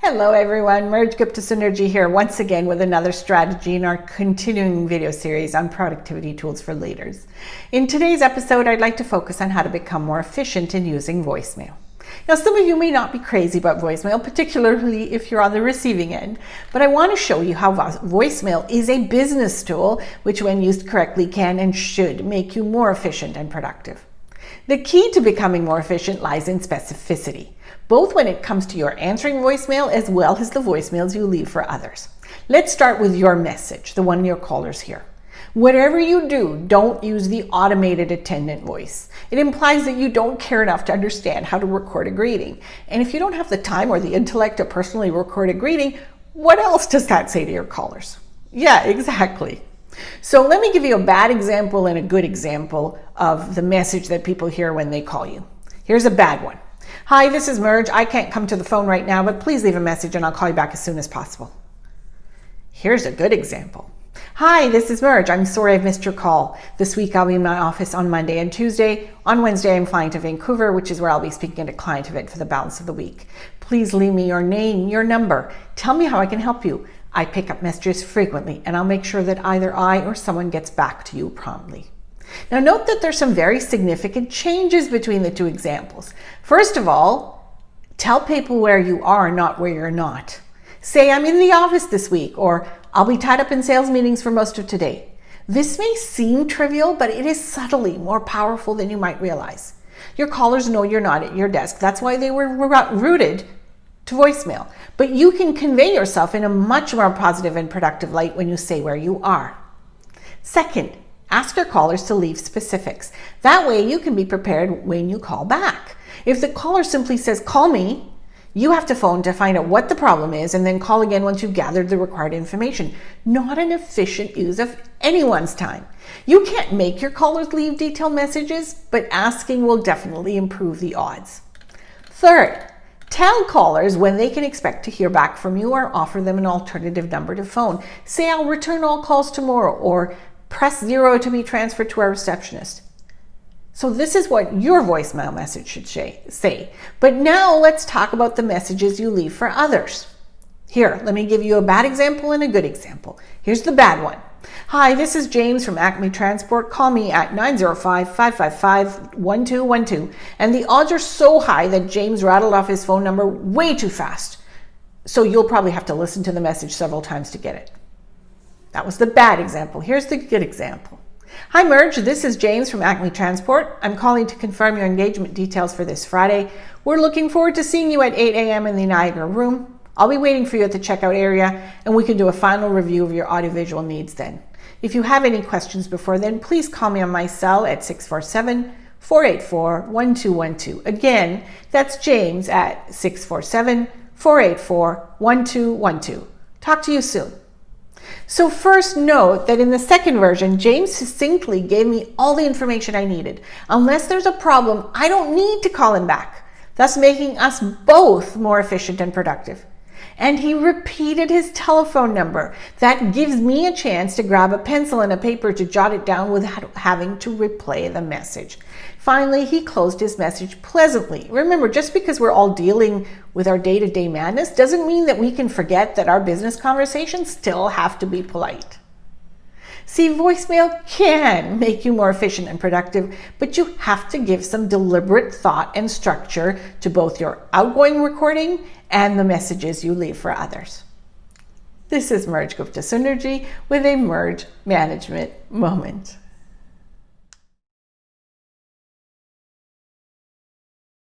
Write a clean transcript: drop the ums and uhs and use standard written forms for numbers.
Hello everyone, Gupta-Sunderji here once again with another strategy in our continuing video series on productivity tools for leaders. In today's episode, I'd like to focus on how to become more efficient in using voicemail. Now, some of you may not be crazy about voicemail, particularly if you're on the receiving end, but I want to show you how voicemail is a business tool, which when used correctly can and should make you more efficient and productive. The key to becoming more efficient lies in specificity, both when it comes to your answering voicemail as well as the voicemails you leave for others. Let's start with your message, the one your callers hear. Whatever you do, don't use the automated attendant voice. It implies that you don't care enough to understand how to record a greeting. And if you don't have the time or the intellect to personally record a greeting, what else does that say to your callers? Yeah, exactly. So let me give you a bad example and a good example of the message that people hear when they call you. Here's a bad one. Hi, this is Merge. I can't come to the phone right now, but please leave a message and I'll call you back as soon as possible. Here's a good example. Hi, this is Merge. I'm sorry I've missed your call. This week I'll be in my office on Monday and Tuesday. On Wednesday I'm flying to Vancouver, which is where I'll be speaking at a client event for the balance of the week. Please leave me your name, your number. Tell me how I can help you. I pick up messages frequently and I'll make sure that either I or someone gets back to you promptly. Now note that there's some very significant changes between the two examples. First of all, tell people where you are, not where you're not. Say, I'm in the office this week, or I'll be tied up in sales meetings for most of today. This may seem trivial, but it is subtly more powerful than you might realize. Your callers know you're not at your desk. That's why they were routed to voicemail. But you can convey yourself in a much more positive and productive light when you say where you are. Second, ask your callers to leave specifics. That way you can be prepared when you call back. If the caller simply says, call me, you have to phone to find out what the problem is and then call again once you've gathered the required information. Not an efficient use of anyone's time. You can't make your callers leave detailed messages, but asking will definitely improve the odds. Third, tell callers when they can expect to hear back from you or offer them an alternative number to phone. Say, I'll return all calls tomorrow, or press 0 to be transferred to our receptionist. So this is what your voicemail message should say. But now let's talk about the messages you leave for others. Here, let me give you a bad example and a good example. Here's the bad one. Hi, this is James from Acme Transport. Call me at 905-555-1212. And the odds are so high that James rattled off his phone number way too fast. So you'll probably have to listen to the message several times to get it. That was the bad example. Here's the good example. Hi Merge, this is James from Acme Transport. I'm calling to confirm your engagement details for this Friday. We're looking forward to seeing you at 8 a.m. in the Niagara room. I'll be waiting for you at the checkout area and we can do a final review of your audiovisual needs then. If you have any questions before then, please call me on my cell at 647-484-1212. Again, that's James at 647-484-1212. Talk to you soon. So first note that in the second version, James succinctly gave me all the information I needed. Unless there's a problem, I don't need to call him back, thus making us both more efficient and productive. And he repeated his telephone number. That gives me a chance to grab a pencil and a paper to jot it down without having to replay the message. Finally, he closed his message pleasantly. Remember, just because we're all dealing with our day-to-day madness doesn't mean that we can forget that our business conversations still have to be polite. See, voicemail can make you more efficient and productive, but you have to give some deliberate thought and structure to both your outgoing recording and the messages you leave for others. This is Gupta-Sunderji with a Merge Management Moment.